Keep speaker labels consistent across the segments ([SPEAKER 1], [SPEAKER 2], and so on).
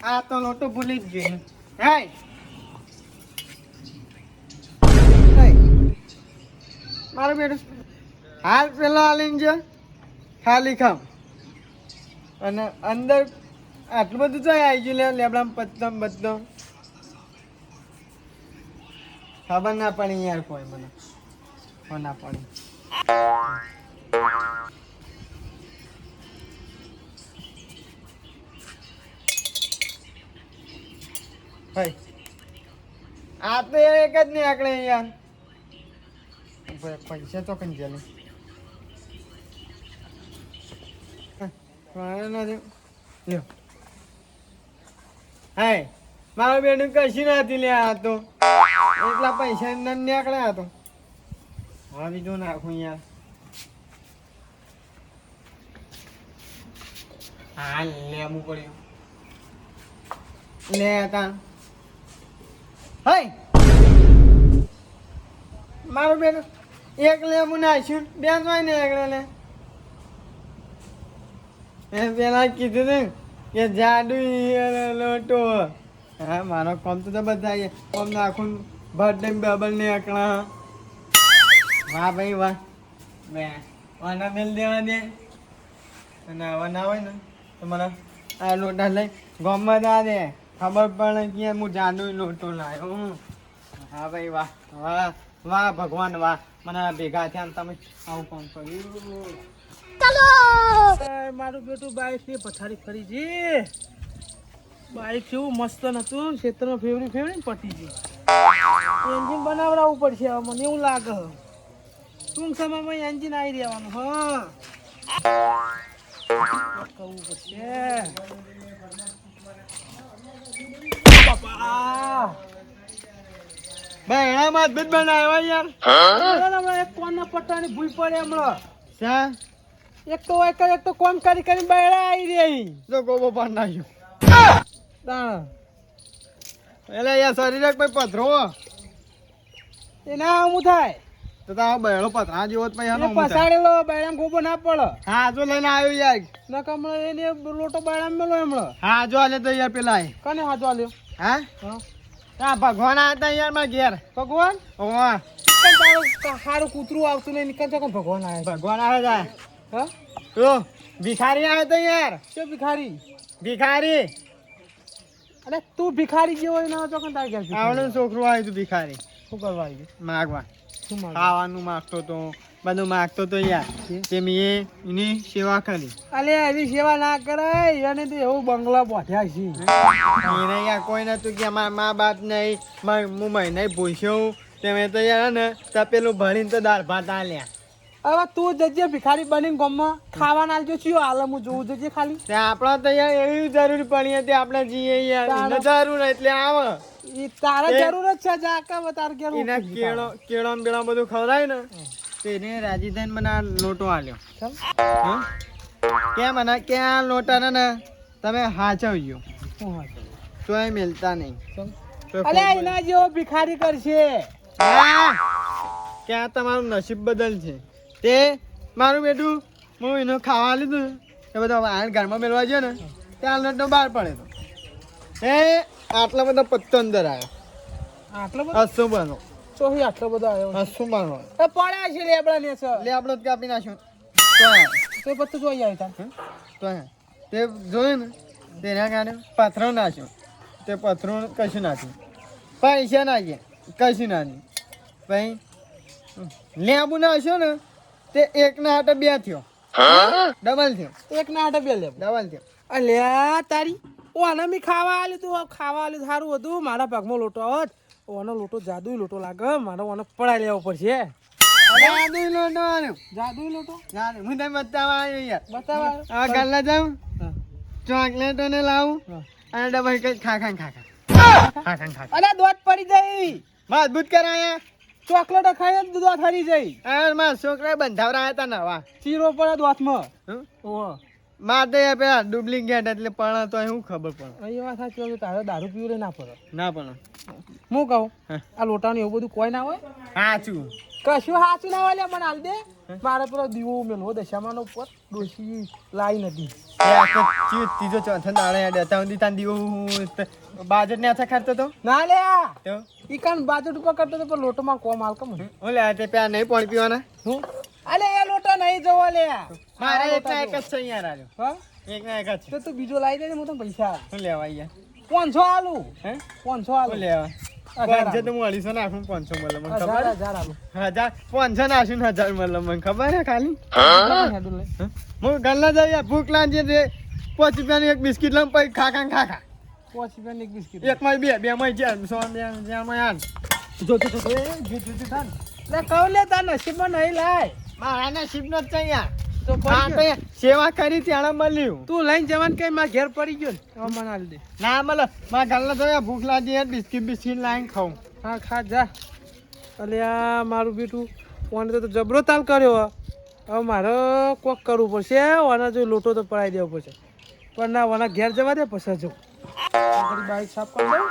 [SPEAKER 1] આ તો લોટો ભૂલી જ ગયો. હે મારું બેટું હાલ પેલો આલીને જો ખાલી ખામ અને અંદર આટલું બધું જાય આવી ગયું લે લેબડામાં પત્તમ બધો ખબર ના પડી યાર કોઈ મને ના પડી આ તો એક જ નહીં આકડે યાર પૈસા તો કઈ ચાલે હાય મારું બેનું કશી નથી લે આ તો એટલા પૈસા અંદર નીકળ્યા હતો હા બીજું નાખું યાર હા લેવું પડ્યું લે તા હઈ મારું બેન એક લેવું નાખ્યું બે જોઈ ને એકડે લે મેં પેલા કીધું ને કે જાડુ લોટો હા મારો કોમ તો બધા કોમ નાખું બર્થડે બબલ ને એકલા વાહ ભાઈ વાહ બે વાના મેલ દેવા દે અને આવા ના હોય ને તો મને આ લોટા લઈ ગમત આ દે ખબર પડે કે હું જાડુ લોટો લાવ્યો હા ભાઈ વાહ વાહ વાહ ભગવાન વાહ મને ભેગા થયા ને તમે આવું કોમ કર્યું
[SPEAKER 2] ચાલો મારું બેટું બાઈક ની પથારી ફરી છે બાઈક કેવું મસ્ત નતું ક્ષેત્રમાં ફેવરી પટી ગઈ એન્જિન બનાવડાવવું પડશે મને એવું લાગે ટૂંક સમયમાં એન્જિન આવી રહેવાનું હા કહવું પડશે બાપા
[SPEAKER 1] ભાઈ એમાં અદભુત બનાવ્યો યાર
[SPEAKER 2] એક કોના પટ્ટાની ભૂલ પડે હમણાં
[SPEAKER 1] શા
[SPEAKER 2] એક તો કોમ કરી કરી બહેરા આવી રહી
[SPEAKER 1] તો ગોબો પણ નાખ્યો
[SPEAKER 2] તાણ
[SPEAKER 1] એટલે યાર શરીર કોઈ પથરો
[SPEAKER 2] એના આવું થાય
[SPEAKER 1] તો તારો બહેરો પથરા જેવો જ પછી
[SPEAKER 2] પસાડેલો બૈરામ ગોબો ના પડે
[SPEAKER 1] હા જો લઈને આવ્યો યાર
[SPEAKER 2] ન કમળો એને લોટો બૈરામ મેલો હમણાં
[SPEAKER 1] હા જો આલે તો યાર પેલા
[SPEAKER 2] કને હાજો આલ્યો
[SPEAKER 1] હા હા ભગવાન આવ્યા હતા યાર મારા ઘેર
[SPEAKER 2] ભગવાન
[SPEAKER 1] ઓવા
[SPEAKER 2] તારું સારું કૂતરું આવતું નહીં નીકળતો કોણ ભગવાન આવે
[SPEAKER 1] ભગવાન આવ્યા હતા
[SPEAKER 2] હા
[SPEAKER 1] તો ભિખારી આવ્યા હતા યાર
[SPEAKER 2] શું ભિખારી
[SPEAKER 1] ભિખારી
[SPEAKER 2] અરે તું ભિખારી જેવો હોય ના તો કોણ તાર ઘેર
[SPEAKER 1] આવડું છોકરું આવ્યું હતું ભિખારી
[SPEAKER 2] શું કરવા આવી
[SPEAKER 1] માગવા
[SPEAKER 2] શું માગે
[SPEAKER 1] ખાવાનું માગતો તો બધું માગતો તો યાર તે મેં એની સેવા કરી
[SPEAKER 2] અલે એની સેવા ના કરાય એને તો એવું બંગલા બોધ્યા છે
[SPEAKER 1] એને યાર કોઈ નતું કે અમારા મા બાપ નહીં હું મહિને પૂછ્યું તમે તો યાર ને તપેલું ભરીને તો દાળ ભાત આલ્યા
[SPEAKER 2] હવે તું જજે ભિખારી બનીને ગામમાં ખાવાના આલજો છીએ હાલ હું જોઉં જજે ખાલી
[SPEAKER 1] તે આપણા તો યાર એવી જરૂર પડી હતી આપણે જઈએ યાર એને જરૂર એટલે આવે
[SPEAKER 2] ઈ તારે જરૂર જ છે જાકા તાર ઘેર
[SPEAKER 1] એના કેળો બેળા બધું ખવડાય ને તો એને રાજી થઈને મને આ લોટો આલ્યો કેમ મને કે આ લોટાને ને તમે હાચવજો તો એ મિલતા નહીં
[SPEAKER 2] અલે એના જેવો ભિખારી કરશે
[SPEAKER 1] કે આ તમારું નસીબ બદલ છે તે મારું બેટું હું એનો ખાવા લીધું એ બધો ઘરમાં મેળવા ગયો ને ત્યાં લોટો બહાર પડે તો એ આટલા બધા પત્તો અંદર આવ્યો
[SPEAKER 2] આટલો બધો
[SPEAKER 1] 80 બનો
[SPEAKER 2] ચોહી આટલો બધો આવ્યો
[SPEAKER 1] 80 બનો
[SPEAKER 2] એ પડ્યા છે લેબડા ને છે
[SPEAKER 1] લેબડો કાપી નાખ્યો
[SPEAKER 2] તો પત્તો જોઈ આવી તા
[SPEAKER 1] તો તે જોયું ને તેના કારણે પથરો નાખ્યો તે પથરો કશું નાખ્યું પૈસા નાખ્યા કશું નાખ્યું પછી લેબુ નાખ્યો ને તે એકના હાટે 2 થયો ડબલ થયો
[SPEAKER 2] એક ના હાટે બે લેબ
[SPEAKER 1] ડબલ થયો
[SPEAKER 2] અલ્યા તારી ઓને મી ખાવા આલ્યું તું ખાવા આલ્યું સારું હતું મારા ભાગમાં લોટો આવત ઓનો લોટો જાદુ લોટો લાગે મારે ઓને પડાઈ લેવો પડશે
[SPEAKER 1] જાદુ લોટો આવ્યો
[SPEAKER 2] જાદુ લોટો
[SPEAKER 1] જાદુ હું તને બતાવવા આવ્યો યાર
[SPEAKER 2] બતાવા
[SPEAKER 1] આ ગાલા જાઉં ચોકલેટો ને લાવું અને ડબલ કઈ ખા
[SPEAKER 2] અરે દોત પડી જઈ
[SPEAKER 1] મજબૂત કરાયા
[SPEAKER 2] ચોકલેટ ખાય જ દોત હરી જઈ
[SPEAKER 1] આ મારા છોકરા બંધાવરાયા હતા નવા
[SPEAKER 2] ચીરો પડે દોતમાં ઓહો
[SPEAKER 1] માર તો યાર પેલા ડુપ્લિકેટ એટલે પણ તો શું ખબર પડે
[SPEAKER 2] અહીં વાત સાચી હોય તારે દારૂ પીવું ના પડે
[SPEAKER 1] ના પણ
[SPEAKER 2] હું કહું આ લોટાનું એવું બધું કોઈ ના હોય
[SPEAKER 1] સાચું
[SPEAKER 2] કશું હાચું ના હોય લે મને હાલ દે મારે પેલો દીવો મેલવો દશામાનો ઉપર ડોશી લાઈ નથી
[SPEAKER 1] ત્રીજો ચોથો દાડે દેતા સુધી તાન દીવો બાજટ ને આછા ખાતો તો
[SPEAKER 2] ના લે
[SPEAKER 1] તો
[SPEAKER 2] ઈ કાન બાજુ ઉપર કરતો તો પણ લોટોમાં કોમ હાલ કમ
[SPEAKER 1] ઓલે આ તે પ્યા નહીં પાણી પીવાના
[SPEAKER 2] હું અલે એ લોટો નહીં જોવો લે
[SPEAKER 1] મારે એક ના એક જ છે યાર આજો
[SPEAKER 2] હા
[SPEAKER 1] એક ના એક જ છે
[SPEAKER 2] તો તું બીજો લાવી દે હું તને પૈસા
[SPEAKER 1] શું લેવા યાર
[SPEAKER 2] 500 આલુ
[SPEAKER 1] હે
[SPEAKER 2] 500 આલુ
[SPEAKER 1] શું લેવા 500 તો હું 250 નાખું 500 મળે મને ખબર
[SPEAKER 2] 1000 આલુ
[SPEAKER 1] 1000 500 નાખું 1000 મળે મને ખબર હે ખાલી
[SPEAKER 2] હેડું લે
[SPEAKER 1] હું ગલ્લા જઈએ ભૂખ લાગી છે 5 રૂપિયાનું એક બિસ્કિટ લઉં પછી ખા
[SPEAKER 2] 5 રૂપિયાની એક બિસ્કિટ
[SPEAKER 1] એક માં બે માં ચાર 100 માં 8
[SPEAKER 2] જો થાન લે કહું લે તાર નસીબમાં નહીં લાય
[SPEAKER 1] મારા નસીબ નો જ છે યાર
[SPEAKER 2] તો
[SPEAKER 1] હા તો યાર સેવા કરી ત્યાં મળ્યું
[SPEAKER 2] તું લઈને જવાન કઈ માં ઘેર પડી ગયો ને હવે મને હાલ દે
[SPEAKER 1] ના મળે મારા ગલ્લા જઈએ ભૂખ લાગી યાર બિસ્કિટ લાવીને ખાઉં
[SPEAKER 2] હા ખા જા અલ્યા મારું બેટું ઓને તો જબરો તાલ કર્યો હવે મારે કોક કરવું પડશે ઓના જો લોટો તો પડાવી દેવો પડશે પણ ના ઓના ઘેર જવા દે પછી જો બાઈક સાફ કરી દઉં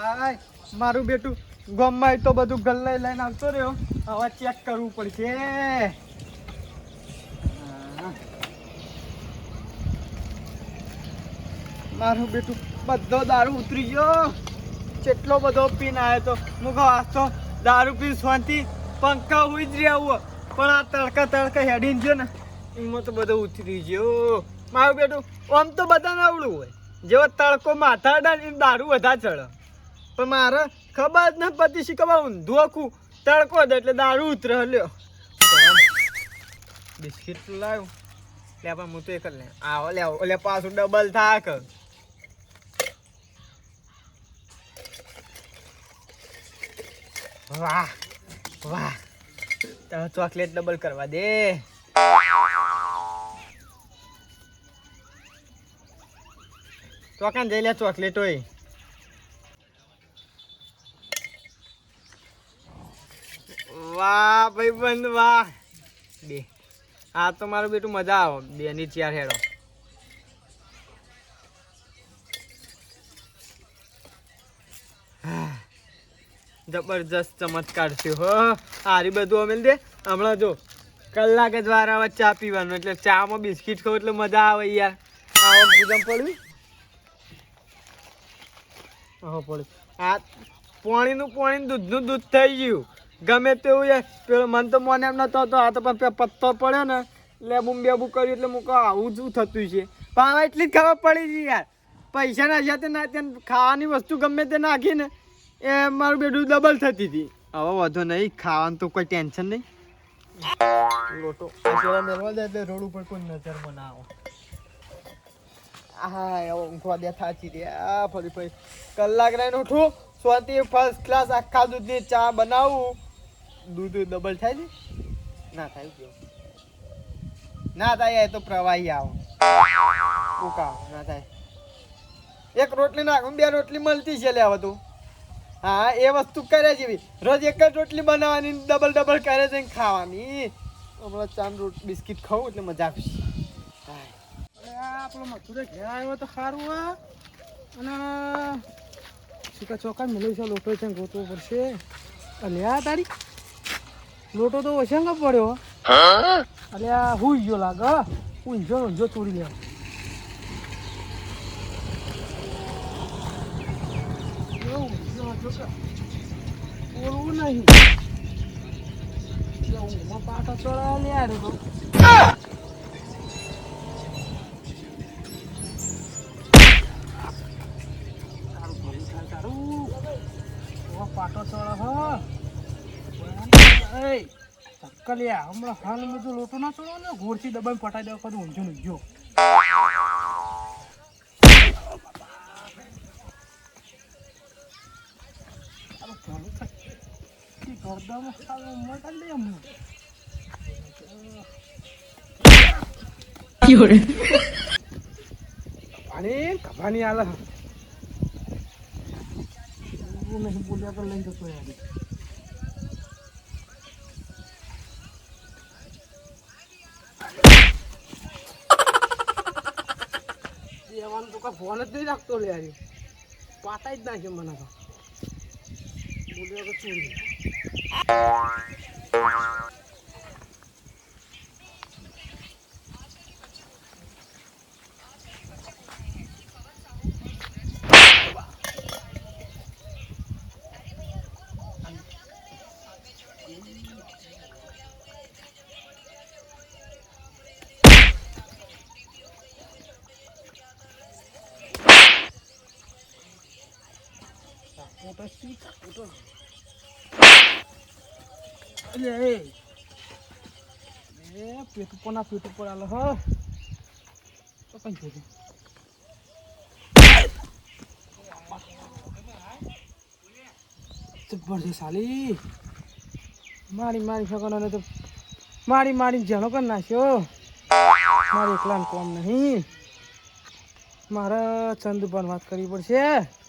[SPEAKER 1] હાય મારું બેટું ગામમાં તો બધું ગલ્લા લઈને આવતો રહ્યો હવે ચેક કરવું પડશે મારું બેટું બધો દારૂ ઉતરી ગયો કેટલો બધો પીને આવ્યો તો હું કહું આજ તો દારૂ પી શાંતિ પંખા હોઈ જ રહ્યા પણ આ તડકા હેડીને ગયો ને એમાં તો બધો ઉતરી ગયો મારું બેટું આમ તો બધાને આવડું હોય જેવો તડકો માથા અડાડે એમ દારૂ વધારે ચડે પણ મારે ખબર જ ન પતી શીખવા ઊંધું આખું તડકો જ એટલે દારૂ ઉતરે લ્યો બિસ્કિટ લાવ્યું લે પણ હું તો એક જ લે આવો લે ઓલે પાછું ડબલ થાક વાહ વાહ તો ચોકલેટ ડબલ કરવા દે ચોકાન જઈ લે ચોકલેટ હોય વાહ ભાઈ બંધ વાહ બે આ તો મારું બેટું મજા આવે બે ની ચાર હેડો જબરજસ્ત ચમત્કાર છે હો હારી બધું અમેલ દે હમણાં જો કલાક જ વાર આવે ચા પીવાનું એટલે ચામાં બિસ્કિટ ખાવ એટલે મજા આવે યાર આવો ગુદમ પડવી આવો પડ્યું આ પાણીનું દૂધનું દૂધ થઈ ગયું ગમે તેવું યાર પેલો મન તો મને એમ નતો હતો આ તો પણ પત્તો પડ્યો ને લેબું બેબું કર્યું એટલે મૂકો આવું શું થતું છે પણ હવે એટલી જ ખબર પડી છે યાર પૈસા નાખ્યા તે ના ત્યાં ખાવાની વસ્તુ ગમે તે નાખીને એ મારું બેટું ડબલ થતી હતી હવે વધુ નહીં ખાવાનું તો કોઈ ટેન્શન નહીં લોટો મેળવા દે એટલે રોડ ઉપર કોઈ નજરમાં ના આવો હા એવો ઊંઘવા દે થાચી દે આ ફરી કલાક રહીને ઉઠું સ્વાતિ ફર્સ્ટ ક્લાસ આખા દૂધની ચા બનાવું દૂધ ડબલ થાય છે ના થાય કેવું ના થાય એ તો પ્રવાહી આવો ઉકા ના થાય એક રોટલી નાખું બે રોટલી મળતી છે લે હવે તું હા એ વસ્તુ કરે જેવી રોજ એક જ રોટલી બનાવવાની ડબલ કરે છે ખાવાની હમણાં ચાંદ બિસ્કિટ ખાવું એટલે મજા આવશે
[SPEAKER 2] આપણો મથુરે ઘેર આવ્યો તો સારું હા અને ચીકા ચોખા મળ્યું છે લોટો છે ગોતવો પડશે અલ્યા તારી લોટો તો ઓછાંગા પડ્યો અલ્યા હુઈ ગયો લાગે ઊંઝો ચોરી લેવા બોલવું નહીં ઊંઘમાં પાટા ચોળા લે તો પાટો ચડે હે કલિયા હમણાં હાલ બધું લોટો ના ચડો ને ઘોરથી દબાઈ પટાઈ દેવા કદું ઊંઝું ઊંઝો કભાની આલે નહીં બોલ્યા તો લઈને જતો યાર દેવાનું તો કા ફોન જ નહીં રાખતો લે યાર પાટા જ નાખે મને તો બોલ્યા તો ચોરી પેટ ઉપર આલો હ તો કઈ જોજો જબરજસ્ત સાલી મારી સગનોને તો મારી જેનો કરી નાખ્યો. મારે એકલાને કોમ નહીં. મારે ચંદુભાન વાત કરવી પડશે.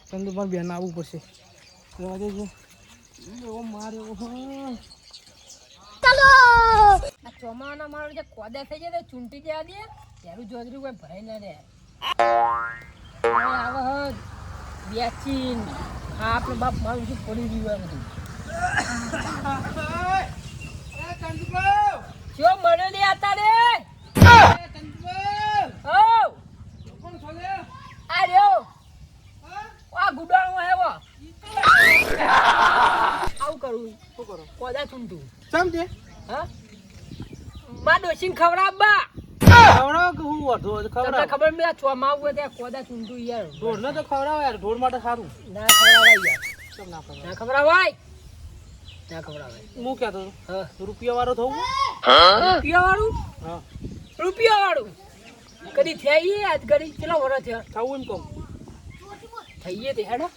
[SPEAKER 2] ચંદુભાન બેન આવવું પડશે. જવા દેજો એવો મારે એવો
[SPEAKER 3] ચાલો આ ચોમાના મારું જે કોદા થઈ જાય ચૂંટી જવા દે ત્યારે જોદરી કોઈ ભરાઈ ના રે આવે બેચીન આપણે બાપ મારું શું પડી રહ્યું બધું શું મળ્યો લે આતા રે આ રહ્યો આ ગુડાણું આવ્યો આવું કરું શું કરો કોદા ચૂંટું
[SPEAKER 2] સમજે
[SPEAKER 3] હા માં ડોસીને ખવડાવવા
[SPEAKER 2] ખવડાવો કે હું વધો
[SPEAKER 3] તમને
[SPEAKER 2] ખવડાવ
[SPEAKER 3] ખબર મેં ચોમા આવું ત્યાં કોદા ચૂંટું યાર
[SPEAKER 2] ઢોર ને તો ખવડાવો યાર ઢોર માટે સારું
[SPEAKER 3] ના ખવડાવાય યાર
[SPEAKER 2] કેમ ના ખવડાવ
[SPEAKER 3] ના ખવડાવાય ના ખવડાવાય
[SPEAKER 2] હું કહેતો
[SPEAKER 3] હા
[SPEAKER 2] રૂપિયા વાળો થવું
[SPEAKER 3] રૂપિયા વાળું
[SPEAKER 2] હા
[SPEAKER 3] રૂપિયા વાળું કદી થઈ આજ ઘડી કેટલા વર્ષ થયા
[SPEAKER 2] થવું એમ કહું
[SPEAKER 3] થઈએ તે હેડા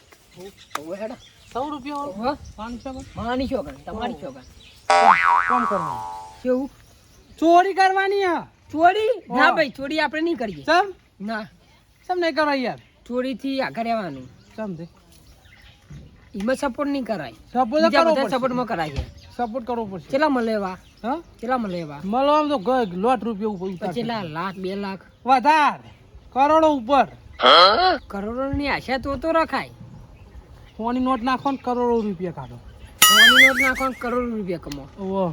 [SPEAKER 3] હવે હેડા
[SPEAKER 2] 100 રૂપિયા વાળો
[SPEAKER 3] હા
[SPEAKER 2] 500
[SPEAKER 3] માની છોકરા તમારી છોકરા
[SPEAKER 2] કોમ કરવાનું
[SPEAKER 3] કેવું
[SPEAKER 2] ચોરી કરવાની હા
[SPEAKER 3] ચોરી ના
[SPEAKER 2] હા.
[SPEAKER 3] ભાઈ ચોરી આપણે નહીં કરીએ
[SPEAKER 2] ચમ
[SPEAKER 3] ના
[SPEAKER 2] ચમ નહીં કરાય યાર
[SPEAKER 3] ચોરીથી આગળ રહેવાનું
[SPEAKER 2] ચમ દે
[SPEAKER 3] એમાં સપોર્ટ નહીં કરાય
[SPEAKER 2] સપોર્ટ
[SPEAKER 3] બીજા
[SPEAKER 2] કરવો
[SPEAKER 3] બધા
[SPEAKER 2] પડશે
[SPEAKER 3] સપોર્ટમાં કરાય
[SPEAKER 2] સપોર્ટ કરવો પડશે
[SPEAKER 3] કેટલા મળેવા
[SPEAKER 2] હા
[SPEAKER 3] કેટલા મળેવા
[SPEAKER 2] મળો આમ તો લોટ રૂપિયા ઉપર ઉતાર
[SPEAKER 3] કેટલા લાખ 2 લાખ
[SPEAKER 2] વધારે કરોડો ઉપર
[SPEAKER 3] કરોડોની આશા તો રખાય
[SPEAKER 2] ફોની નોટ નાખો ને કરોડો રૂપિયા કાઢો
[SPEAKER 3] સોની નોટ નાખો ને કરોડ રૂપિયા કમો
[SPEAKER 2] ઓહો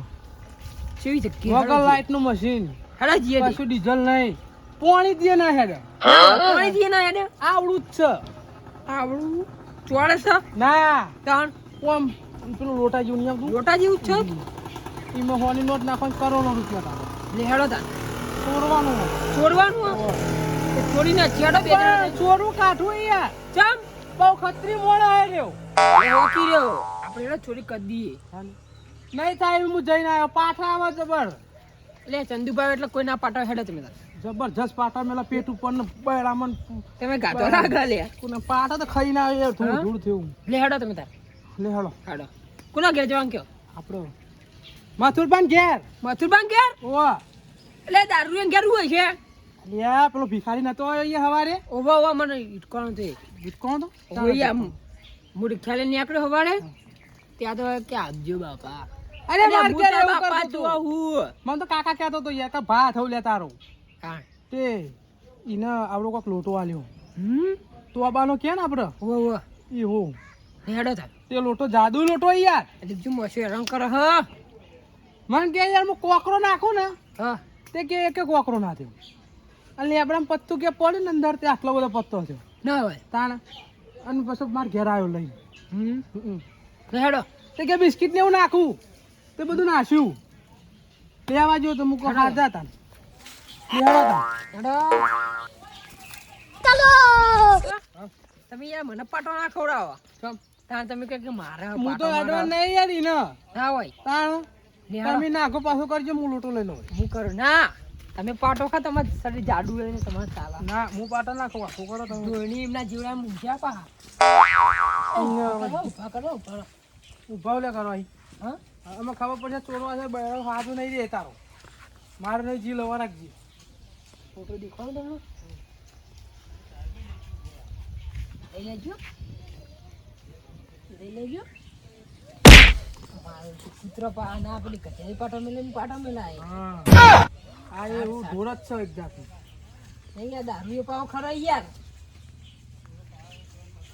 [SPEAKER 3] કેવી જગ્યા
[SPEAKER 2] વગર લાઈટ નું મશીન
[SPEAKER 3] હેડા જીએ
[SPEAKER 2] કશું ડીઝલ નહીં પાણી દે ના હેડે
[SPEAKER 3] પાણી દીએ ના હેડે
[SPEAKER 2] આવડું જ છે
[SPEAKER 3] આવડું ચોળે છે
[SPEAKER 2] ના
[SPEAKER 3] તાણ
[SPEAKER 2] ઓમ પેલું લોટા જેવું નહીં આવતું
[SPEAKER 3] લોટા જેવું જ છે
[SPEAKER 2] એમાં ફોની નોટ નાખો ને કરોડો રૂપિયા કાઢો
[SPEAKER 3] લે હેડો તાણ
[SPEAKER 2] ચોરવાનું
[SPEAKER 3] છોડવાનું
[SPEAKER 2] ઓહો.
[SPEAKER 3] છોડીને છેડો બે
[SPEAKER 2] પણ ચોરું કાઢવું યાર
[SPEAKER 3] ચમ
[SPEAKER 2] બહુ ખતરી મોડો આવ્યો
[SPEAKER 3] ઓકી રહ્યો આપણે હેડો ચોરી કરી દઈએ
[SPEAKER 2] નહીં થાય એવું હું જઈને આવ્યો પાછા આવે જબર
[SPEAKER 3] લે ચંદુભાઈ એટલે કોઈ ના પાટો હેડો તમે તાર
[SPEAKER 2] જબરજસ્ત પાટા મેલા પેટ ઉપર ને બૈરામન
[SPEAKER 3] તમે ગાતો રાખા લે
[SPEAKER 2] કોને પાટા તો ખાઈ ના આવે થોડું
[SPEAKER 3] હા?
[SPEAKER 2] ધૂળ થયું
[SPEAKER 3] લે હેડો તમે તાર
[SPEAKER 2] લે હેડો
[SPEAKER 3] હેડો કોના ઘેર જવાનું કયો
[SPEAKER 2] આપણો મથુરપાન ઘેર
[SPEAKER 3] મથુરબાન ઘેર
[SPEAKER 2] ઓ
[SPEAKER 3] એટલે દારૂ ઘેર હોય છે
[SPEAKER 2] લ્યા પેલો ભિખારી નતો આવ્યો અહીંયા હવારે
[SPEAKER 3] ઓવા ઓવા મને ઇટકોણ તે
[SPEAKER 2] કોણ તો
[SPEAKER 3] ઓય આમ મુડી ખ્યાલે નીકળ્યો હવાડે ત્યાં તો કે આપજો બાપા
[SPEAKER 2] અરે માર
[SPEAKER 3] હું
[SPEAKER 2] કે
[SPEAKER 3] તારા
[SPEAKER 2] એવું
[SPEAKER 3] બાપા
[SPEAKER 2] કરતો
[SPEAKER 3] જોવા
[SPEAKER 2] તું.
[SPEAKER 3] હું
[SPEAKER 2] મને તો કાકા કહેતો તો યાર કા ભા થવ લે તારો
[SPEAKER 3] હા
[SPEAKER 2] તે ઈને આવડો કોક લોટો આલ્યો
[SPEAKER 3] હમ
[SPEAKER 2] તો આ બાનો કે ને આપડે
[SPEAKER 3] ઓવા ઓવા
[SPEAKER 2] એ હો
[SPEAKER 3] હેડો થાક
[SPEAKER 2] તે લોટો જાદુ લોટો યાર
[SPEAKER 3] એટલે જો મોસે રંગ કરે હ
[SPEAKER 2] મને કે યાર હું કોકરો નાખું ને
[SPEAKER 3] હા
[SPEAKER 2] તે કે એક કોકરો ના થયો અને આપણા પત્તું કે પડે ને અંદર તે આટલો બધો પત્તો થયો
[SPEAKER 3] ના હોય
[SPEAKER 2] તાણ અને પછી માર ઘેર આવ્યો લઈને
[SPEAKER 3] હમ હેડો
[SPEAKER 2] તે કે બિસ્કિટ ને એવું નાખું તે બધું નાખ્યું લેવા જો તો મુકો ખાધા તા લેવા તા
[SPEAKER 3] હેડો ચાલો તમે યાર મને પાટો ના ખવડાવો
[SPEAKER 2] ચમ
[SPEAKER 3] તાણ તમે કહે કે મારે
[SPEAKER 2] હું
[SPEAKER 3] પાટો
[SPEAKER 2] તો અડવા
[SPEAKER 3] મારો.
[SPEAKER 2] નહીં યાર ઈને
[SPEAKER 3] ના હોય
[SPEAKER 2] તાણ
[SPEAKER 3] લે હેડો.
[SPEAKER 2] તમે નાખો પાછો કરજો હું લોટો લઈને આવું.
[SPEAKER 3] હું કરું ના તમે પાટો ખા તમારે શરીર જાડુ લઈને તમારે ચાલે
[SPEAKER 2] ના હું પાટા નાખો આખું કરો તમે
[SPEAKER 3] ધોણી એમના જીવડા મૂંઝ્યા પા
[SPEAKER 2] અહીંયા
[SPEAKER 3] ઉભા કરો ઉભા રહો.
[SPEAKER 2] ઉભાવ લે કરો અહીં
[SPEAKER 3] હા
[SPEAKER 2] અમે ખબર પડશે ચોરવા છે બહેરો હાથું નહીં દે તારો મારે નહીં જી લવા રાખજી
[SPEAKER 3] ફોટો દેખાડો તમને લઈ લેજો લઈ લેજો મારો કૂતરો પા ના પેલી કચેરી પાટો મેલાય
[SPEAKER 2] હા આ એવું ઢોર જ છે એક જાતનું
[SPEAKER 3] નહીં યાર દારૂ પાવ ખરા યાર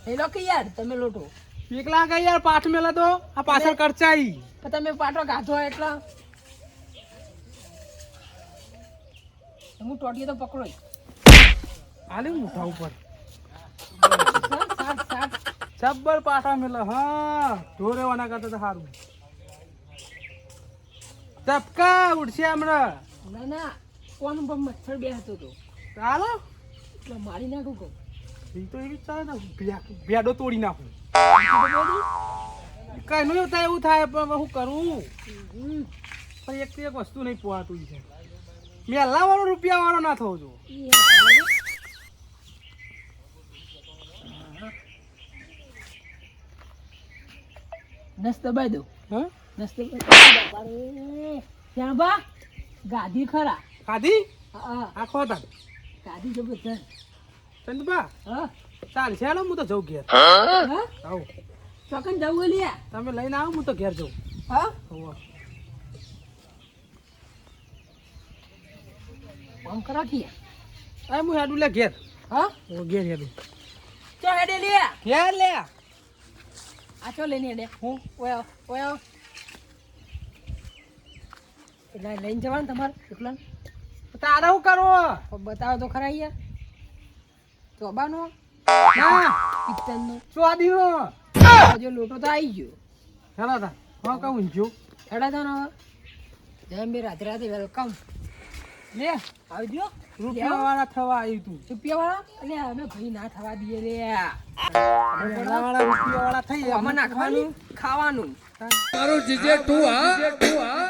[SPEAKER 3] લઈ લો કે યાર તમે લોટો
[SPEAKER 2] એકલા કઈ યાર પાઠ મેલા તો આ પાછળ ખર્ચાઈ
[SPEAKER 3] પણ તમે પાટો ગાધો એટલે હું ટોટીએ તો પકડો
[SPEAKER 2] આલે મોઢા ઉપર
[SPEAKER 3] સાત સાત
[SPEAKER 2] જબ્બર પાઠા મેલા હા ઢોરેવાના કરતા તો સારું ધબકા ઉડશે હમણાં
[SPEAKER 3] ના ના કોણ પર મચ્છર બે હતો તો
[SPEAKER 2] ચાલો
[SPEAKER 3] એટલે મારી નાખું કહું
[SPEAKER 2] એ તો એવી ચાલે ને ભેડો તોડી નાખું કઈ નહીં થાય એવું થાય પણ શું કરું પણ એક વસ્તુ નહીં પોહાતું છે મેલા વાળો રૂપિયા વાળો ના થવો જો
[SPEAKER 3] નસ દબાઈ દો
[SPEAKER 2] હા
[SPEAKER 3] નસ દબાઈ ત્યાં બા ગાદી ખરા
[SPEAKER 2] ખાધી
[SPEAKER 3] હા
[SPEAKER 2] આખો હતા
[SPEAKER 3] ગાદી જબરદસ્ત
[SPEAKER 2] ચંદબા
[SPEAKER 3] હા
[SPEAKER 2] ચાલશે હાલો હું તો જઉં ઘેર
[SPEAKER 3] હા
[SPEAKER 2] આવું
[SPEAKER 3] ચોકન જવું લે
[SPEAKER 2] તમે લઈને આવો હું તો ઘેર જઉં
[SPEAKER 3] હા
[SPEAKER 2] હોવે.
[SPEAKER 3] ફોન કરો કે
[SPEAKER 2] આ હું હેડું લે ઘેર
[SPEAKER 3] હા
[SPEAKER 2] ઓ ઘેર હેડું
[SPEAKER 3] ચો હેડે લે
[SPEAKER 2] ઘેર લે
[SPEAKER 3] આ ચો લઈને હેડે
[SPEAKER 2] હું
[SPEAKER 3] ઓય ઓય એટલે લઈને જવાનું તમારે એકલા
[SPEAKER 2] તારે શું કરવો
[SPEAKER 3] બતાવો તો ખરા યાર ચોબાનો
[SPEAKER 2] ના
[SPEAKER 3] પિત્તળનો
[SPEAKER 2] સ્વાદીનો
[SPEAKER 3] જો લોટો તો આવી ગયો
[SPEAKER 2] હેલો તા હા કહું જો
[SPEAKER 3] હેડા તા ને હવે જેમ બી રાતે રાતે વેલકમ લે આવજો
[SPEAKER 2] રૂપિયા વાળા થવા આવ્યું તું
[SPEAKER 3] રૂપિયા વાળા અલે અમે ભાઈ ના થવા દઈએ લે
[SPEAKER 2] રૂપિયા વાળા થઈ
[SPEAKER 3] આમાં નાખવાનું ખાવાનું
[SPEAKER 4] તારું જીજે તું હા